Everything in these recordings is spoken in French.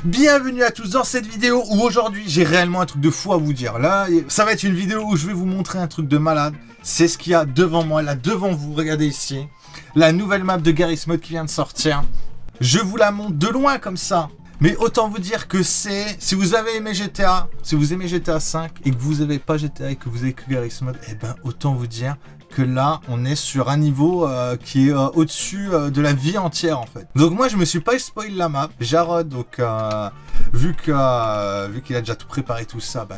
Bienvenue à tous dans cette vidéo où aujourd'hui j'ai réellement un truc de fou à vous dire. Là, ça va être une vidéo où je vais vous montrer un truc de malade. C'est ce qu'il y a devant moi, là devant vous, regardez ici. La nouvelle map de Garry's Mod qui vient de sortir. Je vous la montre de loin comme ça. Mais autant vous dire que c'est... Si vous avez aimé GTA, si vous aimez GTA 5 et que vous n'avez pas GTA et que vous avez que Garry's Mod, eh ben autant vous dire que là, on est sur un niveau qui est au-dessus de la vie entière en fait. Donc moi, je me suis pas spoil la map. Jarod, donc vu qu'il a déjà tout préparé tout ça, bah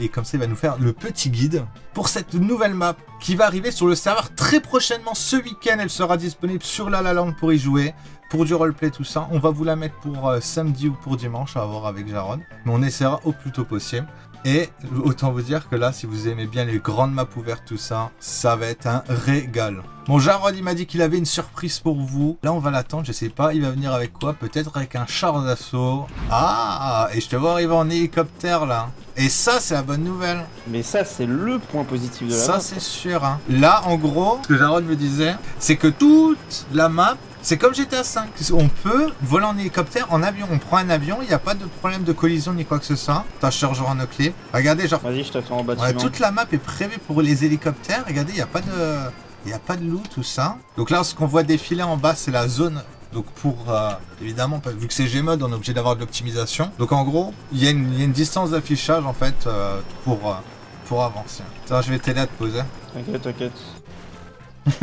et comme ça, il va nous faire le petit guide pour cette nouvelle map qui va arriver sur le serveur très prochainement. Ce week-end, elle sera disponible sur La La Land pour y jouer. Pour du roleplay, tout ça, on va vous la mettre pour samedi ou pour dimanche, à voir avec Jarod. Mais on essaiera au plus tôt possible. Et autant vous dire que là, si vous aimez bien les grandes maps ouvertes, tout ça, ça va être un régal. Bon, Jarod, il m'a dit qu'il avait une surprise pour vous. Là, on va l'attendre, je sais pas, il va venir avec quoi? Peut-être avec un char d'assaut. Ah, et je te vois arriver en hélicoptère, là. Et ça, c'est la bonne nouvelle. Mais ça, c'est le point positif de la map. Ça, c'est sûr, hein. Là, en gros, ce que Jarod me disait, c'est que toute la map, c'est comme GTA 5, on peut voler en hélicoptère, en avion, on prend un avion, il n'y a pas de problème de collision ni quoi que ce soit. Attends, je chargerai nos clés. Regardez, genre... Vas-y, je t'attends en bâtiment. Ouais, toute la map est prévue pour les hélicoptères, regardez, il n'y a pas de... Il n'y a pas de loot, tout ça. Donc là, ce qu'on voit défiler en bas, c'est la zone. Donc pour, évidemment, vu que c'est Gmod, on est obligé d'avoir de l'optimisation. Donc en gros, il y a une distance d'affichage, en fait, pour avancer. Attends, je vais t'aider à te poser. T'inquiète, t'inquiète.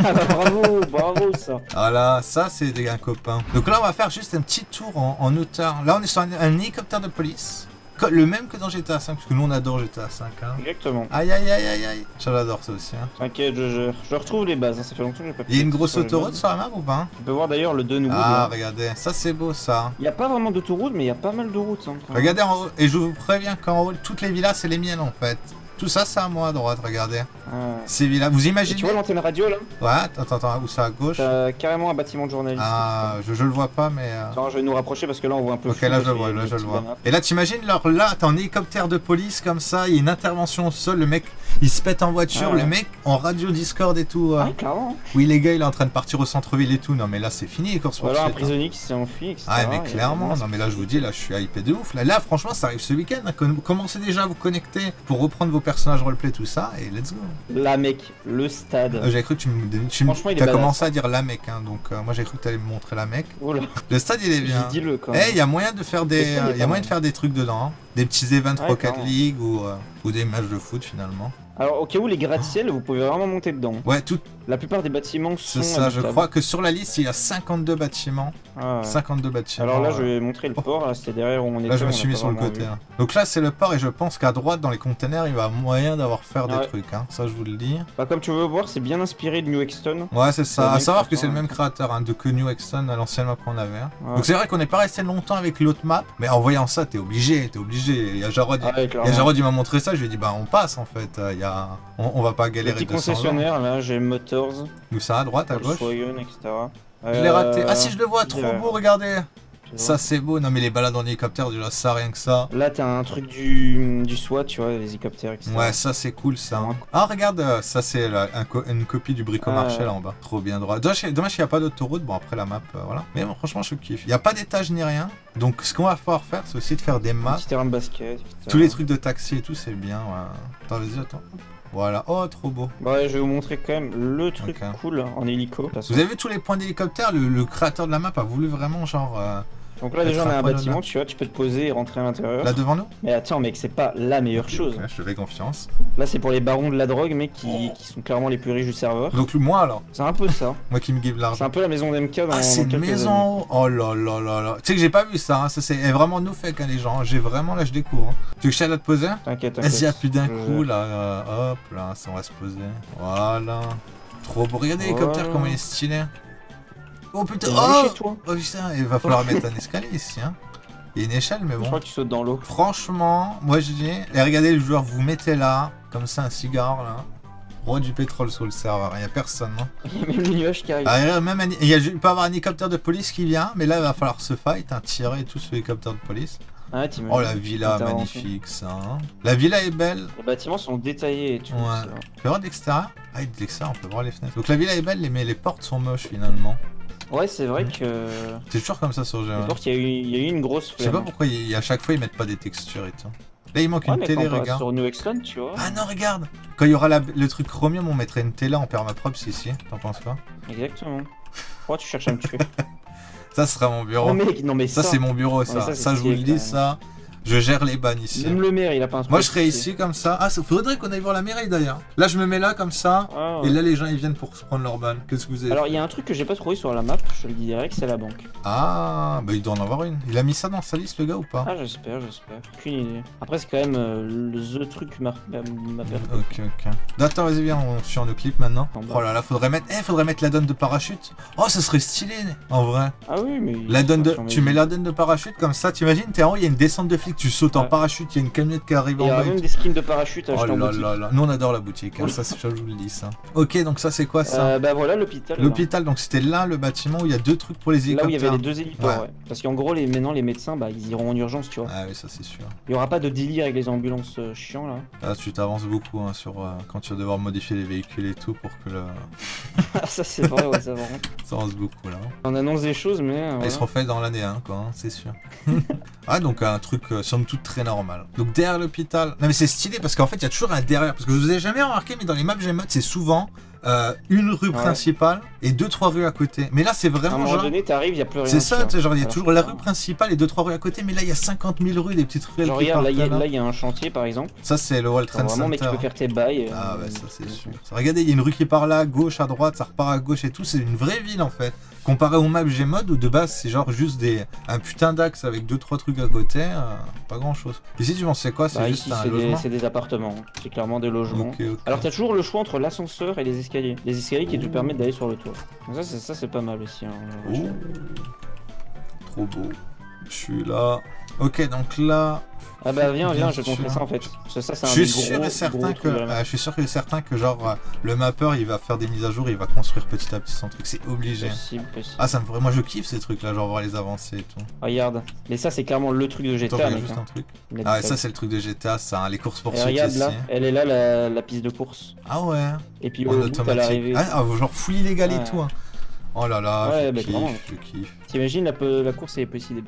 Ah bah, bravo, bravo ça. Voilà, ça c'est un copain. Donc là on va faire juste un petit tour en hauteur. Là on est sur un hélicoptère de police. Le même que dans GTA 5, parce que nous on adore GTA 5. Hein. Exactement. Aïe aïe aïe aïe aïe. J'adore ça aussi. Hein. T'inquiète, je retrouve les bases, hein. Ça fait longtemps que j'ai pas fait. Il y a une grosse autoroute sur la map ou pas? Tu peux voir d'ailleurs le Dunwood. Ah, regardez, ça c'est beau ça. Il n'y a pas vraiment d'autoroute, mais il y a pas mal de routes. Hein, regardez en haut, et je vous préviens qu'en haut, toutes les villas c'est les miennes en fait. Tout ça, c'est à moi à droite, regardez. Ah. Ces villas, vous imaginez? Et tu vois l'antenne radio là? Ouais, attends, où ça à gauche? T'as carrément un bâtiment de journaliste. Ah, je le vois pas, mais. Attends, je vais nous rapprocher parce que là on voit un peu. Ok, là je le vois, là je le vois. Et là, t'imagines, là, t'es en hélicoptère de police comme ça, il y a une intervention au sol, le mec il se pète en voiture, le mec en radio Discord et tout. Ah, clairement. Oui, les gars, il est en train de partir au centre-ville et tout. Non, mais là, c'est fini les courses poursuites. Voilà, un prisonnier qui s'est enfui, etc. Ah, mais clairement, non, mais là, je vous dis, là, je suis hypé de ouf. Là, franchement, ça arrive ce week-end. Commencez déjà à vous connecter pour reprendre vos personnages roleplay, tout ça, et let's go. La mec, le stade. J'avais cru que tu as commencé à dire la mec, hein, donc moi j'ai cru que tu allais me montrer la mec. Oula. Le stade il est bien. Dis-le quand même. Eh, il y a moyen de faire des trucs dedans, hein. Des petits events Rocket League ou des matchs de foot finalement. Alors au cas où les gratte-ciel, vous pouvez vraiment monter dedans. Ouais, la plupart des bâtiments sont... C'est ça, je crois que sur la liste il y a 52 bâtiments. Ah, ouais. 52 bâtiments. Alors là je vais montrer le port, là c'était derrière où on était. Là je me suis mis sur le côté. Hein. Donc là c'est le port et je pense qu'à droite dans les containers il va y avoir moyen d'avoir faire des trucs. Hein. Ça je vous le dis. Bah comme tu veux voir c'est bien inspiré de New Exton. Ouais c'est ça, à savoir que c'est le même créateur hein, que New Exton à l'ancienne map qu'on avait. Hein. Ouais. Donc c'est vrai qu'on n'est pas resté longtemps avec l'autre map, mais en voyant ça t'es obligé. Il y a Jarod, il m'a montré ça, je lui ai dit bah on passe en fait, on va pas galérer. Petit concessionnaire là, j'ai Motors. Où ça, à droite, à gauche? Etc. Je l'ai raté. Ah si je le vois, trop beau, regardez. Ça c'est beau, non mais les balades en hélicoptère déjà ça rien que ça. Là t'as un truc du SWAT tu vois, les hélicoptères etc. Ouais ça c'est cool ça. Ah regarde, ça c'est une copie du bricomarché là en bas. Trop bien droit. Dommage qu'il n'y a pas d'autoroute, bon après la map voilà. Mais bon, franchement je kiffe. Il n'y a pas d'étage ni rien. Donc ce qu'on va pouvoir faire c'est aussi de faire des maps. Petit terrain de basket. Tous les trucs de taxi et tout c'est bien. Ouais. Attends vas-y attends. Voilà, oh trop beau. Ouais, je vais vous montrer quand même le truc cool en hélico. Vous avez vu tous les points d'hélicoptère, le créateur de la map a voulu vraiment genre... Donc là déjà on a un bâtiment, tu vois, tu peux te poser et rentrer à l'intérieur. Là devant nous? Mais attends mec, c'est pas la meilleure chose. Ouais, je te fais confiance. Là c'est pour les barons de la drogue mec qui sont clairement les plus riches du serveur. Donc moi alors? C'est un peu ça. Moi qui me give l'argent. C'est un peu la maison d'MK dans... Ah c'est une maison. Oh là là là là. Tu sais que j'ai pas vu ça, hein. Ça c'est vraiment nous fake hein, les gens. J'ai vraiment là je découvre. Hein. Tu veux que je t'aide à te poser? T'inquiète. Est-ce qu'il y a plus d'un coup là hop là, ça on va se poser. Voilà. Trop beau. Regardez l'hélicoptère comment il est stylé. Oh putain, oh putain, il va falloir mettre un escalier ici hein. Il y a une échelle mais bon. Je crois que tu sautes dans l'eau. Franchement, moi je dis, et regardez le joueur, vous mettez là, comme ça un cigare là. Roi du pétrole sur le serveur, il n'y a personne non. Il y a même le nuage qui arrive. Ah, même il peut y avoir un hélicoptère de police qui vient, mais là il va falloir se fight, hein, tirer tout ce hélicoptère de police. Ah, oh la villa magnifique ça hein. La villa est belle. Les bâtiments sont détaillés et tout. Ouais. Tu peux voir de l'extérieur? Ah de l'extérieur on peut voir les fenêtres. Donc la villa est belle mais les portes sont moches finalement. Ouais, c'est vrai que. C'est toujours comme ça sur le jeu. Les portes, il y a eu une grosse Je sais pas flemme. pourquoi à chaque fois ils mettent pas des textures et tout. Là il manque Ouais, une mais télé, quand on passe regarde. sur New Exton, tu vois. Ah non, regarde. Quand il y aura le truc Chromium, on mettrait une télé en permaprop ici. T'en penses quoi? Exactement. Pourquoi tu cherches à me tuer? Ça sera mon bureau. Oh mec, non mais Ça c'est mon bureau, ça. mais ça, Ça, c'est je vous le stylé, dis, quand même. ça. Je gère les bannes ici. Même le maire, il a pas un truc. Moi je serais stylé. ici comme ça. Ah, faudrait qu'on aille voir la mairie d'ailleurs. Là je me mets là comme ça. Ah, Et ouais. là les gens ils viennent pour se prendre leur balle. Qu'est-ce que vous avez? Alors il y a un truc que j'ai pas trouvé sur la map, je te le dis direct, c'est la banque. Ah, bah il doit en avoir une. Il a mis ça dans sa liste le gars ou pas? Ah j'espère. Aucune idée. Après c'est quand même the truc m'a perdu. Ok. Attends, vas-y, viens, on suit nos clips maintenant. En bas. Oh là là, faudrait mettre la donne de parachute. Oh, ça serait stylé, en vrai. Ah oui mais. La donne de... sur mes Tu mets yeux. la donne de parachute comme ça, t'imagines, t'es en haut, il y a une descente de flics, tu sautes en Ouais. parachute, il y a une camionnette qui arrive Et il y en a bas. même des skins de parachute à Oh acheter en là boutique. là là. Nous on adore la boutique, hein. Ça c'est je vous le dis ça. Ok, donc ça c'est quoi ça? Bah voilà l'hôpital. L'hôpital, donc c'était là le bâtiment où il y a deux trucs pour les Là où hélicoptères. il y avait les deux héliports, Ouais. ouais. Parce qu'en gros, maintenant, les médecins, bah, ils iront en urgence, tu vois. Ah oui, ça c'est sûr. Il y aura pas de délire avec les ambulances chiants, là. Là tu t'avances beaucoup hein, sur quand tu vas devoir modifier les véhicules et tout pour que le... Ça, c'est vrai, ouais, ça va. ça avance beaucoup là. On annonce des choses, mais. Ils voilà. seront faits dans l'année 1 quoi, hein, c'est sûr. Ah donc un truc somme toute très normal. Donc derrière l'hôpital. Non mais c'est stylé parce qu'en fait il y a toujours un derrière. Parce que je vous ai jamais remarqué mais dans les maps Gmod c'est souvent une rue principale et 2-3 rues à côté. Mais là c'est À un vraiment moment genre... donné, t'arrives, il y a plus rien. C'est ça, tu tu sais, genre il y a Alors, toujours la rue principale et 2-3 rues à côté mais là il y a 50 000 rues, des petites ruelles Genre, qui regarde, partent là, il y a un chantier, par exemple. Ça c'est le World Genre, Trade vraiment, mec, tu Center. peux faire tes bails. Ah ouais, ça c'est sûr. Regardez, il y a une rue qui part là, à gauche, à droite, ça repart à gauche et tout, c'est une vraie ville en fait. Comparé au map Gmod où de base c'est genre juste un putain d'axe avec 2-3 trucs à côté, pas grand chose. Ici tu penses c'est quoi? C'est Bah, juste ici, un c'est logement. des appartements. C'est clairement des logements. Ok, ok. Alors, t'as toujours le choix entre l'ascenseur et les escaliers. Les escaliers qui te permettent d'aller sur le toit. Donc, ça, c'est pas mal aussi. Hein. Oh. Trop beau. Je suis là. Ok, donc là. Ah bah viens, Bien je vais te montrer sûr. ça en fait. Parce que ça, c'est un Je des suis sûr gros, et certain gros que, trucs de la map. je suis sûr et certain que genre le mapper il va faire des mises à jour, il va construire petit à petit son truc, c'est obligé. Possible. Ah ça me ferait, moi je kiffe ces trucs là, genre voir les avancées et tout. Regarde. Mais ça, c'est clairement le truc de Attends, GTA, regarde mec. juste hein. un truc. Il a Ah ouais, dit ça c'est le truc de GTA, ça, hein, les courses Et poursuites regarde ici. là, elle est là, la piste de course. Ah ouais. Et puis En au bout, t'as automatique. l'arrivée. Ah, genre full illégal et Ouais. tout. Hein. Oh là là, Ouais, je bah, kiffe, clairement. je kiffe. T'imagines la course, elle est possible.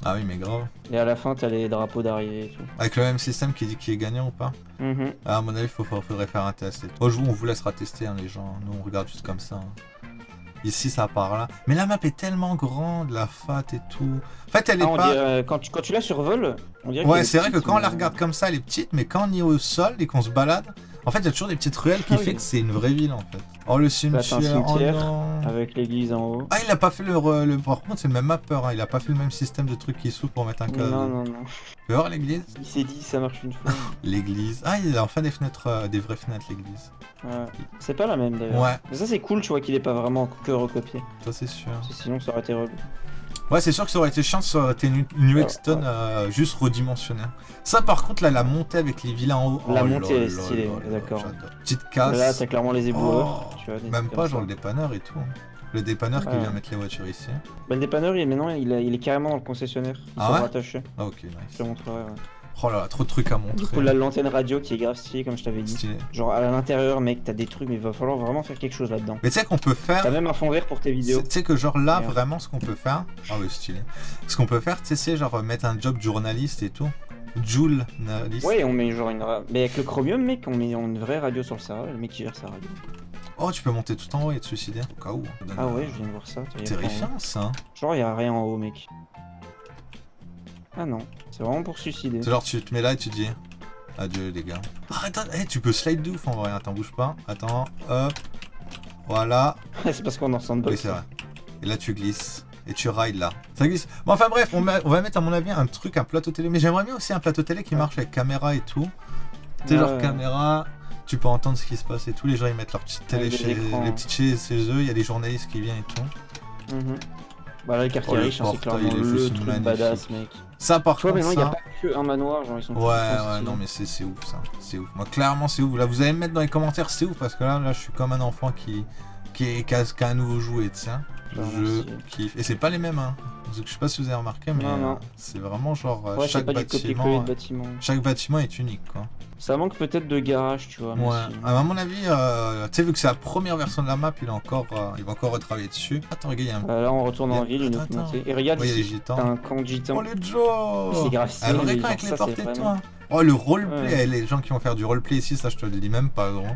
Ah oui, mais grave. Et à la fin, t'as les drapeaux d'arrivée et tout. Avec le même système qui dit qui est gagnant ou pas? Mhm. Ah, à mon avis, faudrait faire un test. Et tout. On vous laissera tester, hein, les gens. Nous, on regarde juste comme ça. hein. Ici, ça part là. Mais la map est tellement grande, la fat et tout. En fait, elle est Ah, on pas. dirait, quand tu la survoles, on dirait Ouais, qu'elle est c'est vrai que petite, quand on la mais- regarde comme ça, elle est petite, mais quand on y est au sol et qu'on se balade, en fait, il y a toujours des petites ruelles qui Ah fait oui. que c'est une vraie ville en fait. Oh, le Là, cimetière. t'as un cimetière. Oh non. Avec l'église en haut. Ah, il a pas fait par contre, c'est le même mapper, hein. Il a pas fait le même système de trucs qui s'ouvrent pour mettre un cadre. Non. Tu veux voir l'église? Il s'est dit, ça marche une fois. L'église. Ah, il a enfin des fenêtres, des vraies fenêtres, l'église. Ouais. C'est pas la même d'ailleurs. Ouais, Mais ça, c'est cool, tu vois, qu'il est pas vraiment que recopié. ça c'est sûr. Parce que sinon, ça aurait été relou. Ouais, c'est sûr que ça aurait été chiant, ça aurait été une New Exton juste redimensionnée. Ça, par contre, là, la montée avec les villas en haut. La oh montée, là elle est là stylée, là là, d'accord. j'adore. Petite casse. Là, t'as clairement les éboueurs. Oh, Tu vois, des même trucs pas comme genre ça. le dépanneur et tout. Le dépanneur qui Ouais. vient mettre les voitures ici. Bah, le dépanneur, maintenant, il est carrément dans le concessionnaire. Ils Ah sont ouais rattachés. Ah, ok, Je nice. te montrerai, ouais. Oh là là, trop de trucs à Du coup, montrer. là, l'antenne radio qui est grave stylée, comme je t'avais dit. Stylé. Genre, à l'intérieur, mec, t'as des trucs, mais il va falloir vraiment faire quelque chose là-dedans. Mais tu sais qu'on peut faire. T'as même un fond vert pour tes vidéos. Tu sais que genre là, Merde. vraiment, ce qu'on peut faire. Ah oui, stylé. Ce qu'on peut faire, tu sais, c'est genre mettre un job journaliste et tout. Journaliste. Ouais, on met genre une. Mais avec le Chromium, mec, on met une vraie radio sur le serveur, le mec qui gère sa radio. Oh, tu peux monter tout en haut et te suicider. Au cas où. Ah ouais, je viens de voir ça. t'as- Terrifiant ça. Genre, y'a rien en haut, mec. Ah non, c'est vraiment pour suicider. C'est genre tu te mets là et tu dis adieu les gars. Ah, attends, tu peux slide de ouf en vrai, attends bouge pas. Attends, hop. Voilà. c'est parce qu'on est en sandbox. Oui c'est vrai. Et là tu glisses. Et tu rides là. Ça glisse. Bon enfin bref, on va mettre à mon avis un truc, un plateau télé. Mais j'aimerais bien aussi un plateau télé qui marche avec caméra et tout. Tu sais Ouais, genre ouais. caméra, tu peux entendre ce qui se passe et tout. Les gens ils mettent leur petite télé Avec des écrans. les petites chez eux. Il y a des journalistes qui viennent et tout. Mhm. Bah là, le quartier Oh, le riche, hein, c'est portail, clairement il est le juste truc magnifique. badass, mec. Ça par Tu vois, contre maintenant, il n'y a ça... pas que un manoir, genre ils sont tous Ouais, trop ouais, stylés. non, mais c'est ouf ça. C'est ouf. Moi, clairement, c'est ouf. Là, vous allez me mettre dans les commentaires, c'est ouf parce que là, je suis comme un enfant qui a un nouveau jouet, tiens. Je kiffe. Et c'est pas les mêmes, hein. Je sais pas si vous avez remarqué, mais Non. c'est vraiment genre Ouais, chaque c'est pas du copier-coller de bâtiment. Chaque bâtiment est unique, quoi. Ça manque peut-être de garage, tu vois. Ouais. Si... À mon avis, tu sais, vu que c'est la première version de la map, il va encore retravailler dessus. Attends, regarde, il y a un... Là, on retourne en ville, une autre montée. Et regarde, il y a les ici, gitans. t'as un camp de gitans. Oh, les Joe! C'est grave, un vrai camp avec les portes et tout, hein. Oh, le roleplay, les gens qui vont faire du roleplay ici, ça je te le dis même pas, gros.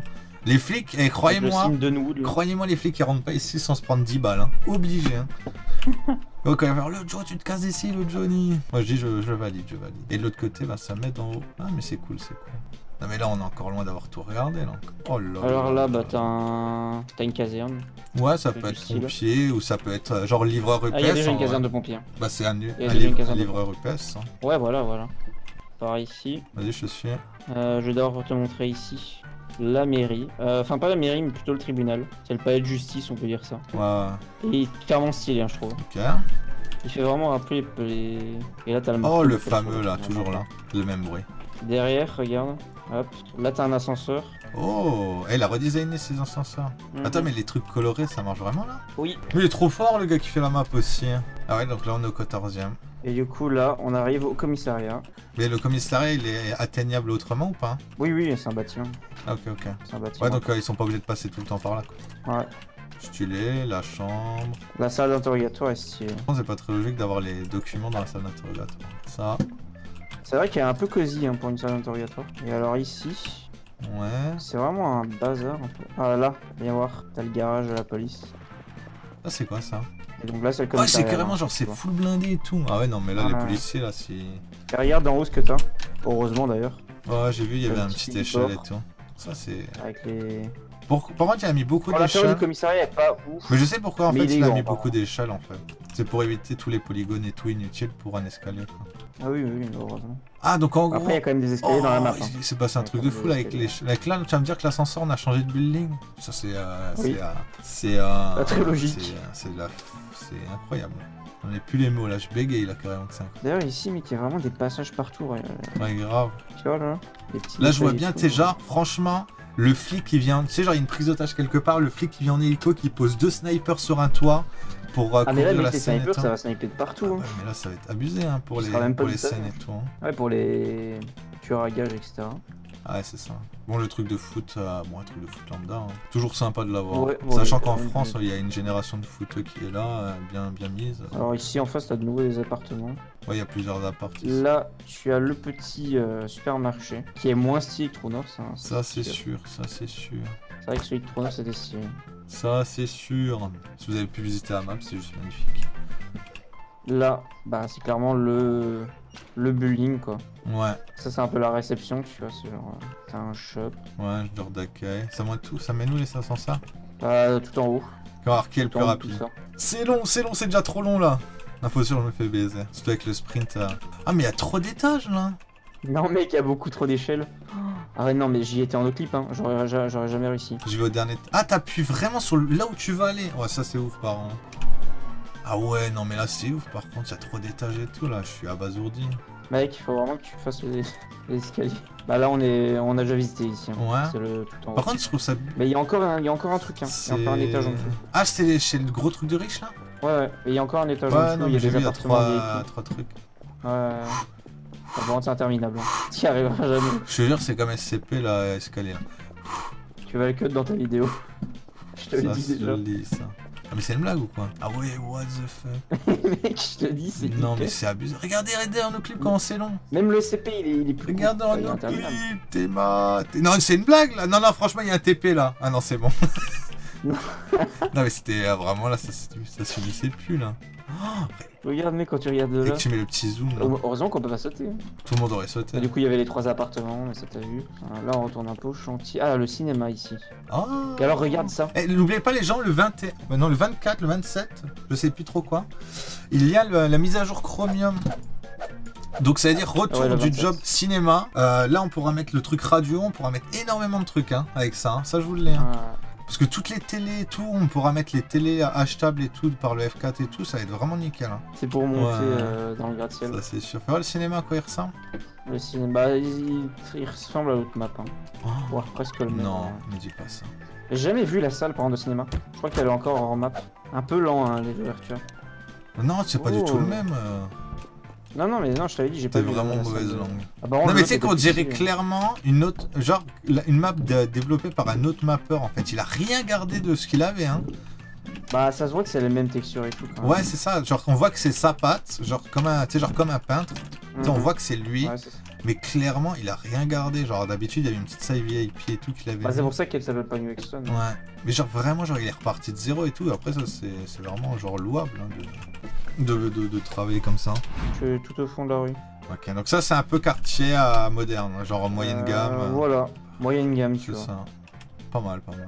Les flics, croyez-moi, les flics ils rentrent pas ici sans se prendre 10 balles, hein. Obligé, hein. Donc, il va faire le Joe, tu te casses ici, le Johnny. Moi je dis, je valide. Et de l'autre côté, bah ça met en haut. Ah, mais c'est cool. Non, mais là, on est encore loin d'avoir tout regardé, là. Oh là. Alors là, bah t'as une caserne. Ouais, ça peut être pompier ou ça peut être genre livreur UPS. Ah, il y a déjà une caserne de pompiers. Bah, c'est un livreur UPS. Hein. Ouais, voilà. Par ici. Vas-y, je suis. Je vais d'abord te montrer ici la mairie. Enfin, pas la mairie, mais plutôt le tribunal. C'est le palais de justice, on peut dire ça. Ouais. Et il est clairement stylé, hein, je trouve. Ok. Il fait vraiment rappeler les... Et là, t'as le... Oh, le fameux, là, toujours là. Le même bruit. Derrière, regarde. Hop. Là, t'as un ascenseur. Oh, elle a redesigné ses ascenseurs. Attends, mais les trucs colorés, ça marche vraiment là? Oui. Mais il est trop fort, le gars qui fait la map aussi. Ah ouais, donc là, on est au 14e. Et du coup, là, on arrive au commissariat. Mais le commissariat, il est atteignable autrement ou pas? Oui, c'est un bâtiment. Ah, ok. C'est un bâtiment. Ouais, donc ils sont pas obligés de passer tout le temps par là, quoi. Ouais. Stylé, la chambre. La salle d'interrogatoire est stylée. C'est pas très logique d'avoir les documents dans la salle d'interrogatoire. Ça. C'est vrai qu'elle est un peu cosy hein, pour une salle d'interrogatoire. Et alors ici... Ouais. C'est vraiment un bazar un peu. Ah là, viens voir, t'as le garage de la police. Ah, c'est quoi ça? Et donc là, c'est le Ouais, commissariat. c'est carrément genre, c'est full blindé et tout. Ah ouais, non, mais là, les policiers, là, c'est... Et regarde en haut ce que t'as. Heureusement d'ailleurs. Ouais, j'ai vu, il y avait un petit échelle et tout. Ça, c'est... Avec les... Pour moi, il a mis beaucoup d'échelles. L'intérieur du commissariat est pas ouf. Mais je sais pourquoi, en fait, il a mis beaucoup d'échelles d'échelles, en fait. C'est pour éviter tous les polygones et tout inutiles pour un escalier, quoi. Ah oui, heureusement. Ah, donc en gros... Après, il y a quand même des escaliers dans la map. Il s'est passé un truc de fou, là, avec l'échelle. Avec là, tu vas me dire que l'ascenseur, on a changé de building. Ça, c'est... Pas très logique. C'est incroyable. On n'a plus les mots, là, je bégaye, là, carrément, que ça. D'ailleurs, ici, mec, il y a vraiment des passages partout. Ouais, grave. Tu vois, là là, je vois bien, t'es genre, franchement... Le flic qui vient, tu sais, genre il y a une prise d'otage quelque part, le flic qui vient en hélico, qui pose 2 snipers sur un toit pour couvrir la scène. Snipers, ça va sniper de partout. Ah, ouais, mais là, ça va être abusé hein, pour les scènes et tout. Hein. Ouais, pour les tueurs à gages, etc. Ah ouais, c'est ça. Bon, le truc de foot, un truc de foot lambda. Hein. Toujours sympa de l'avoir. Ouais, sachant qu'en France, il y a une génération de foot qui est là, bien mise. Alors ici, en face, t'as de nouveau des appartements. Ouais, il y a plusieurs appartements. Là, tu as le petit supermarché qui est moins stylé que True North. Hein, ça, c'est sûr, ça, c'est sûr. C'est vrai que celui de True North, c'était stylé. Ça, c'est sûr. Si vous avez pu visiter la map, c'est juste magnifique. Là, bah, c'est clairement le building, quoi. Ouais. Ça, c'est un peu la réception, tu vois. C'est genre, t'as un shop. Ouais, genre d'accueil. Ça met nous les 500 ça? Tout en haut. Alors, qui est le plus rapide? C'est long, c'est déjà trop long là. L'info sûr, je me fais baiser. Surtout avec le sprint. Ah, mais il y a trop d'étages là. Non, mec, il y a beaucoup trop d'échelles. Ah ouais, non, mais j'y étais en autre clip, hein. J'aurais jamais réussi. J'y vais au dernier. Ah, t'appuies vraiment sur là où tu vas aller. Ouais, ça c'est ouf, par contre. Ah ouais, non, mais là c'est ouf, par contre, il y a trop d'étages et tout là. Je suis abasourdi. Mec, il faut vraiment que tu fasses les escaliers. Bah là, on a déjà visité ici. Hein. Ouais. C'est le tout en haut. Par contre, je trouve ça. Mais il y a encore un truc, hein. Il y a encore un étage en dessous. Ah, c'est chez le gros truc de riche là? Ouais, et il y a encore un étage en dessous. Non, il y a des appartements. Il y a 3 trucs. Ouais. C'est interminable. Tu y arriveras jamais. Je te jure, c'est comme SCP là, escalier. Tu vas le cut dans ta vidéo. Je te le dis déjà. Ça. Ah, mais c'est une blague ou quoi? Ah ouais, what the fuck? Mec, je te dis, c'est. Non, mais c'est abusé. Regardez dans nos clips comment c'est long. Même le CP, il est plus. Regarde dans nos clips, t'es mat. Non, c'est une blague là. Non, franchement, il y a un TP là. Ah non, c'est bon. Non, mais c'était vraiment là, ça s'unissait plus là. Regarde, mec, quand tu regardes de là. Et que tu mets le petit zoom là. Heureusement qu'on peut pas sauter. Tout le monde aurait sauté. Et du coup, il y avait les 3 appartements, mais ça t'as vu. Là, on retourne un peu au chantier. Ah, le cinéma ici. Oh. Et alors, regarde ça. N'oubliez pas les gens, le 21. Non, le 24, le 27, je sais plus trop quoi. Il y a la mise à jour Chromium. Donc ça veut dire retour du job cinéma. Là, on pourra mettre le truc radio, on pourra mettre énormément de trucs hein, avec ça. Hein. Ça, je vous le dis. Hein. Parce que toutes les télés et tout, on pourra mettre les télés achetables et tout par le F4 et tout, ça va être vraiment nickel. Hein. C'est pour monter dans le gratte-ciel. Ça c'est sûr. Fais voir le cinéma à quoi il ressemble. Le cinéma, il ressemble à l'autre map. Hein. Oh. Ouais, presque le même. Non, ne dis pas ça. J'ai jamais vu la salle par exemple de cinéma. Je crois qu'elle est encore en map. Un peu lent, hein, les ouvertures. Non, c'est pas du tout le même. Non, non, mais non, je t'avais dit, j'ai pas T'es vu vraiment la mauvaise salle de- langue. Ah, bah, Non, mais tu sais c'était qu'on dirait stylé. clairement une autre. Genre, une map développée par un autre mappeur en fait. Il a rien gardé de ce qu'il avait, hein. Bah, ça se voit que c'est les mêmes textures et tout. Quand même. Ouais, c'est ça. Genre, on voit que c'est sa patte. Genre, comme un, tu sais, genre comme un peintre. Tu sais, on Mhm. voit que c'est lui. Ouais, c'est ça. Mais clairement, il a rien gardé. Genre, d'habitude, il y avait une petite save VIP et tout qu'il avait. Bah, c'est mis. pour ça qu'elle s'appelle pas New Exton. Ouais. Mais genre, vraiment, genre, il est reparti de zéro et tout. Après, ça, c'est vraiment, genre, louable hein, de travailler comme ça. Je suis tout au fond de la rue. Ok, donc ça, c'est un peu quartier moderne. Genre, moyenne gamme. Voilà, moyenne gamme, tu C'est vois. ça. Pas mal, pas mal.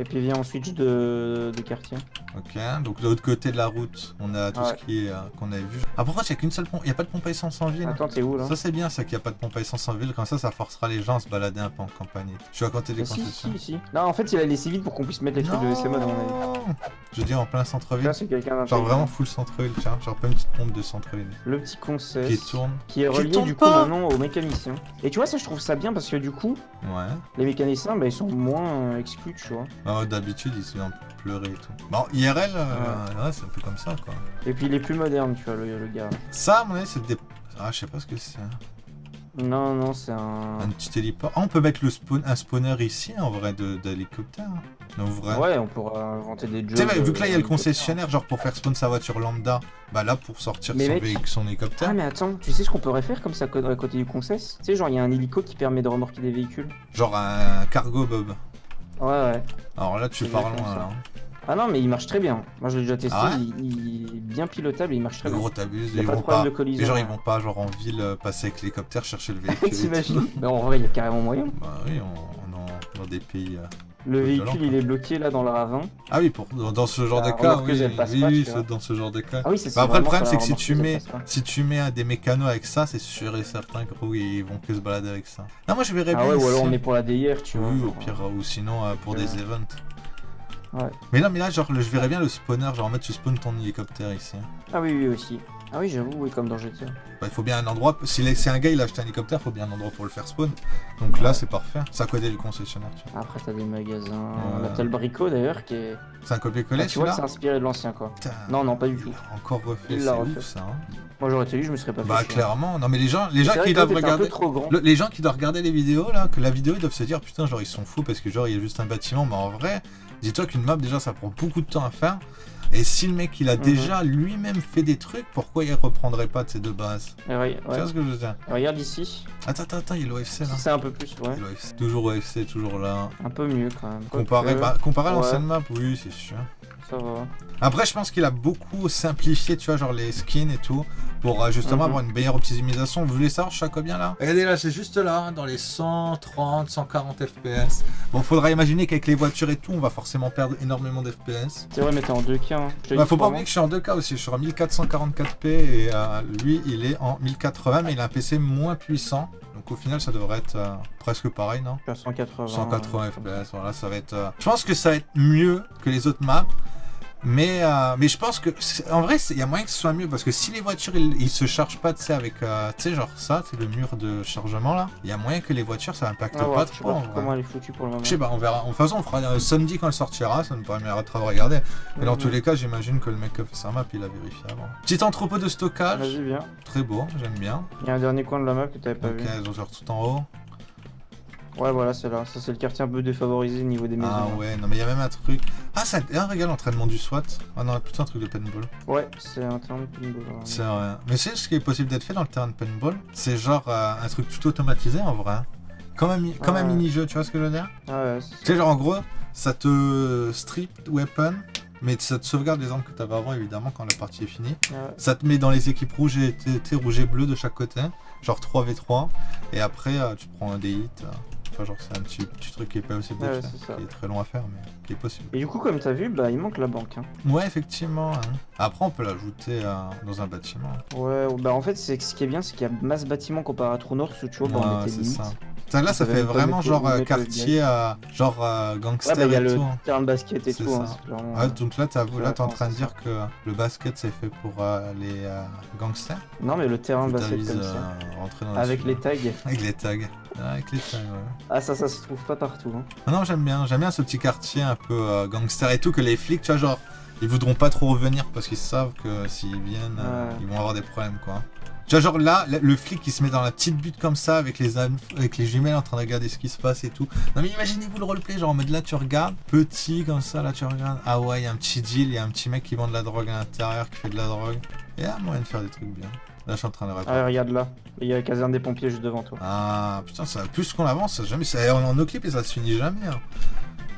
Et puis viens, on switch de quartier. Ok, donc de l'autre côté de la route, on a tout Ouais. ce qui est qu'on avait vu. Ah pourquoi il n'y a qu'une seule pompe? Il n'y a pas de pompe à essence en ville? Attends, t'es où là? Ça c'est bien ça qu'il n'y a pas de pompe à essence en ville, comme ça forcera les gens à se balader un peu en campagne. Je suis à côté des Mais si, concessions. si. Non, en fait, il a laissé vite pour qu'on puisse mettre les trucs de SMO dans mon avis. Non. Je dis en plein centre-ville. Là, c'est quelqu'un Genre d'intelligent. vraiment full centre-ville, tiens. Genre pas une petite pompe de centre-ville. Le petit concess. Qui tourne. Qui est Qui relié tourne du coup pas. maintenant au mécanicien. Et tu vois, ça, je trouve ça bien parce que du coup, Ouais. les mécaniciens, bah, ils sont moins exclus, tu vois. Ah, d'habitude ils se font un peu pleurer et tout. Bon, IRL, ouais, c'est un peu comme ça quoi. Et puis il est plus moderne, tu vois, le gars. Ça, à mon avis, c'est des. Ah, je sais pas ce que c'est. Non, non, c'est un. Un petit héliport. Ah, on peut mettre un spawner ici en vrai d'hélicoptère. En vrai. Ouais, on pourra inventer des jobs. Tu sais, vu que là il y a le concessionnaire, genre pour faire spawn sa voiture lambda, bah là pour sortir Mais son, mec- son hélicoptère. Ah, mais attends, tu sais ce qu'on pourrait faire comme ça à côté du concess? Tu sais, genre, il y a un hélico qui permet de remorquer des véhicules. Genre un cargo bob. Ouais, ouais. Alors là tu C'est pars exactement loin ça. là. Ah non, mais il marche très bien. Moi, je l'ai déjà testé, Ah ouais il est bien pilotable et il marche très Le bien. gros t'abuses, Il y a ils pas de vont problème pas. de collision. Les gens ils ouais. vont pas genre en ville passer avec l'hélicoptère chercher le véhicule. et tout. T'imagines? Mais en vrai, il y a carrément moyen. Bah oui, dans des pays. Le violent, véhicule, quoi. il est bloqué là dans le ravin. Ah oui, dans ce genre de Ah, cas, remarque que oui, elle passe oui, pas, oui, tu vois. dans ce genre de cas. Ah oui, c'est Bah après le vraiment problème sur c'est la que remorqueuse, elle passe pas. si tu mets des mécanos avec ça, c'est sûr et certain que gros ils vont que se balader avec ça. Non moi je verrais Ah bien ouais, ou ici. alors on est pour la DIR, tu vois. Oui, au genre, pire, ou sinon pour des Ouais. events. Ouais. Mais non, mais là, genre, je verrais bien le spawner, genre en mode tu spawns ton hélicoptère ici. Ah oui, oui, aussi. Ah oui, j'avoue, oui, comme dans GTA. Bah, il faut bien un endroit, si un gars il a acheté un hélicoptère, il faut bien un endroit pour le faire spawn. Donc là, Ouais. c'est parfait. C'est à côté du concessionnaire, tu vois. Après, t'as des magasins. Ouais. Là, t'as le Brico d'ailleurs qui est. C'est un copier-coller Ah, tu vois que c'est celui-là. inspiré de l'ancien quoi. Putain, Non, non, pas du tout. il a encore refait, Il c'est l'a ouf refait. ça. Hein. Moi j'aurais été lui, je me serais pas fait. Bah, chier. clairement, non, mais les gens C'est vrai qui que toi, doivent t'étais un peu regarder. trop grand. Les gens qui doivent regarder les vidéos là, que la vidéo ils doivent se dire putain genre ils sont fous parce que genre il y a juste un bâtiment, mais en vrai, dis-toi qu'une map déjà ça prend beaucoup de temps à faire. Et si le mec il a déjà lui-même fait des trucs, pourquoi il reprendrait pas de ces deux bases? Et ouais, Tu vois ce que je veux dire? Regarde ici. Attends, il y a l'OFC là. C'est un peu plus, ouais. Il y a l'OFC. Toujours OFC, toujours là. Un peu mieux quand même. Comparé Quoique, à ouais. l'ancienne map, oui c'est sûr. Ça va. Après je pense qu'il a beaucoup simplifié, tu vois, genre les skins et tout, pour justement avoir une meilleure optimisation. Vous voulez savoir je suis à combien là? Regardez là, c'est juste là, hein, dans les 130, 140 FPS. Bon, faudra imaginer qu'avec les voitures et tout, on va forcément perdre énormément d'FPS. C'est vrai, mais t'es en 2K. Hein. Je te Bah, dis faut pas vraiment. oublier que je suis en 2K aussi, je suis en 1444p et lui il est en 1080, mais il a un PC moins puissant. Donc au final ça devrait être presque pareil, non? Je suis à 180. 180 FPS, voilà, ça va être. Je pense que ça va être mieux que les autres maps, mais je pense que en vrai, il y a moyen que ce soit mieux parce que si les voitures ils se chargent pas, tu sais, avec, tu sais, genre ça, c'est le mur de chargement là, il y a moyen que les voitures ça impacte Ah ouais, pas je sais trop. en pas vrai. comment elle est foutue pour le moment. Je sais pas, on verra. De toute façon, on fera samedi quand elle sortira, ça nous permettra de regarder. Mais dans tous les cas, j'imagine que le mec qui a fait sa map, il a vérifié avant. Petit entrepôt de stockage, Vas-y, viens. très beau, j'aime bien. Il y a un dernier coin de la map que t'avais pas Ok, vu. donc genre tout en haut. Ouais, voilà, c'est là. Ça, c'est le quartier un peu défavorisé au niveau des maisons. Ah là. ouais, non mais il y a même un truc. Ah, ça, regarde l'entraînement du SWAT. Ah non, plutôt un truc de paintball. Ouais, c'est un terrain de pinball. Ouais. C'est vrai. Mais c'est ce qui est possible d'être fait dans le terrain de paintball. C'est genre un truc tout automatisé en vrai. Comme un Ouais. mini-jeu, tu vois ce que je veux dire? Ah ouais, c'est Tu sais, genre en gros, ça te strip weapon, mais ça te sauvegarde les armes que t'avais avant évidemment quand la partie est finie. Ouais. Ça te met dans les équipes rouges et rouge et bleu de chaque côté, genre 3v3, et après tu prends des hits. Enfin, genre c'est un petit truc qui est pas possible de Ouais, faire, c'est ça. qui est très long à faire, mais qui est possible. Et du coup, comme t'as vu, bah il manque la banque. Hein. Ouais, effectivement. Hein. Après, on peut l'ajouter dans un bâtiment. Ouais, bah en fait, ce qui est bien, c'est qu'il y a masse bâtiments comparé à True North où tu vois, bah, on Ouais, était c'est limite. ça. Ça, là, ça Ça fait va pas vraiment mettre genre le quartier, genre Ouais, gangster bah il y a et le tout. Hein. terrain de basket et C'est tout. Hein, ça. c'est vraiment, Ah, donc là, t'es en train de c'est dire que le basket, c'est fait pour les gangsters. Non, mais le terrain de basket T'avises, comme ça. rentrer dans la Avec suite. les tags. Avec les tags. Ah, avec les tags, ouais. Ah, ça se trouve pas partout. Hein. Ah non, j'aime bien ce petit quartier un peu gangster et tout, que les flics, tu vois, genre, Ils voudront pas trop revenir parce qu'ils savent que s'ils viennent, ils vont avoir des problèmes quoi. Tu vois, genre là, le flic qui se met dans la petite butte comme ça avec les jumelles en train de regarder ce qui se passe et tout. Non mais imaginez-vous le roleplay, genre en mode là tu regardes, petit comme ça, là tu regardes. Ah ouais, il y a un petit deal, il y a un petit mec qui vend de la drogue à l'intérieur, qui fait de la drogue. Il y a moyen de faire des trucs bien. Là je suis en train de répondre. Ah regarde là, il y a la caserne des pompiers juste devant toi. Ah putain, ça, plus qu'on avance, ça jamais. On est en clip et ça se finit jamais. Hein.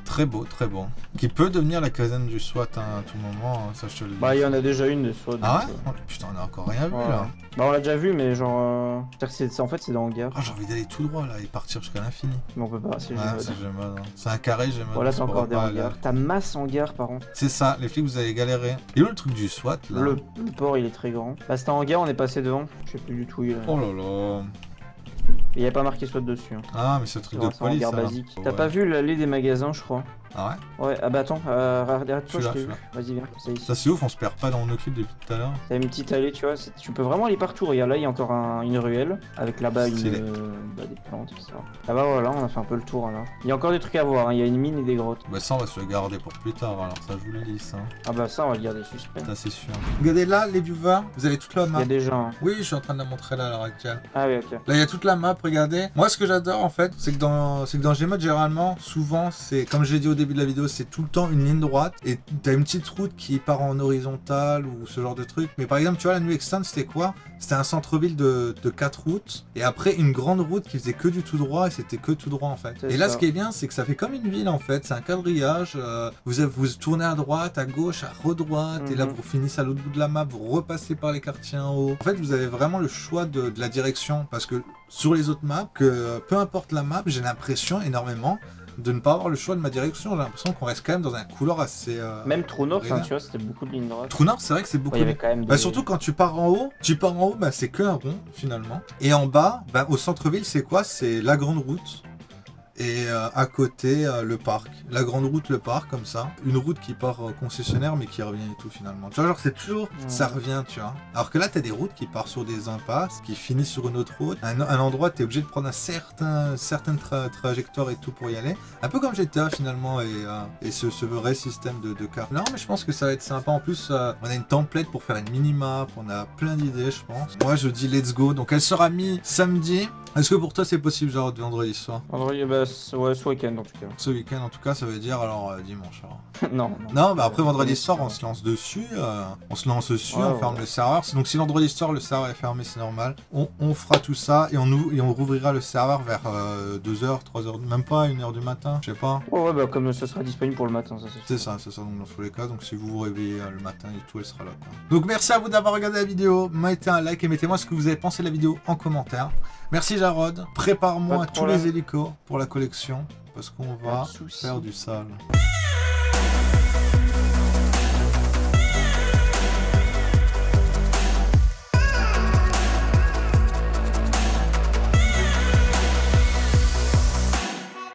Très beau, très beau. Qui peut devenir la caserne du SWAT hein, à tout moment, hein, ça je te le dis. Bah il y en a déjà une de SWAT. Ah ouais oh, putain, on a encore rien vu là. Bah on l'a déjà vu mais genre... en fait c'est dans le hangar. Ah j'ai envie d'aller tout droit là et partir jusqu'à l'infini. Mais on peut pas, c'est Gmod. Hein. C'est un carré Gmod. Voilà t'as encore des hangars. T'as masse hangar par contre. C'est ça, les flics vous allez galérer. Et où le truc du SWAT là? Le port il est très grand. Bah c'était un hangar, on est passé devant. Je sais plus du tout où il est. Oh là là. Il n'y a pas marqué SWAT dessus. Hein. Ah mais c'est un truc de police ça. Basique. T'as pas vu l'allée des magasins je crois. Ah ouais? Ouais, ah bah attends, arrête-toi, je t'ai vu. Vas-y, viens, c'est ici. Ça c'est ouf, on se perd pas dans nos clips depuis tout à l'heure. T'as une petite allée, tu vois, tu peux vraiment aller partout. Regarde, là, il y a encore une ruelle, avec là-bas des plantes, etc. Ah bah voilà, on a fait un peu le tour, là. Il y a encore des trucs à voir, hein. Il y a une mine et des grottes. Bah ça, on va se le garder pour plus tard, alors ça, je vous le dis, ça. Ah bah ça, on va le garder suspect. Ça, c'est sûr. Regardez là, les viewers, vous avez toute la map. Il y a des gens. Hein. Oui, je suis en train de la montrer là, à l'heure actuelle. Ah oui, ok. Là, il y a toute la map, regardez. Moi, ce que j'adore, en fait, c'est que dans Gmod, généralement, souvent, c'est, comme j'ai dit au début de la vidéo, c'est tout le temps une ligne droite et t'as une petite route qui part en horizontale ou ce genre de truc. Mais par exemple, tu vois, la New Extend, c'était quoi? C'était un centre-ville de 4 routes et après une grande route qui faisait que du tout droit et c'était que tout droit en fait. Et là, ce qui est bien, c'est que ça fait comme une ville en fait. C'est un quadrillage. Vous tournez à droite, à gauche, à redroite et là, vous finissez à l'autre bout de la map, vous repassez par les quartiers en haut. En fait, vous avez vraiment le choix de la direction parce que sur les autres maps, que peu importe la map, j'ai l'impression énormément de ne pas avoir le choix de ma direction. J'ai l'impression qu'on reste quand même dans un couloir assez... Même Trou Nord, tu vois, c'était beaucoup de lignes droites. Trou Nord, c'est vrai que c'est beaucoup de... quand même bah, surtout quand tu pars en haut, bah, c'est que un rond, finalement. Et en bas, bah, au centre-ville, c'est quoi? C'est la grande route. Et à côté, le parc. La grande route, le parc, comme ça. Une route qui part concessionnaire, mais qui revient et tout, finalement. Tu vois, genre, c'est toujours... Ça revient, tu vois. Alors que là, t'as des routes qui partent sur des impasses, qui finissent sur une autre route. Un endroit, t'es obligé de prendre certaines trajectoires et tout pour y aller. Un peu comme GTA, finalement, et ce vrai système de cartes. Non, mais je pense que ça va être sympa. En plus, on a une template pour faire une mini-map. On a plein d'idées, je pense. Moi, je dis let's go. Donc, elle sera mise samedi. Est-ce que pour toi, c'est possible, genre, de vendredi soir? Vendredi, bah... Ouais, ce week-end en tout cas. Ce week-end en tout cas, ça veut dire alors dimanche. Alors. non, bah après vendredi soir, on se lance dessus. On ferme le serveur. Donc si vendredi soir, le serveur est fermé, c'est normal. On fera tout ça et on rouvrira le serveur vers 2h, 3h, même pas 1h du matin, je sais pas. Ouais, bah comme ça sera disponible pour le matin, ça c'est ça. Donc dans tous les cas, donc si vous vous réveillez le matin et tout, elle sera là. Quoi. Donc merci à vous d'avoir regardé la vidéo. Mettez un like et mettez-moi ce que vous avez pensé de la vidéo en commentaire. Merci Jarod. Prépare-moi tous les hélicos pour la collection. Parce qu'on va faire du sale.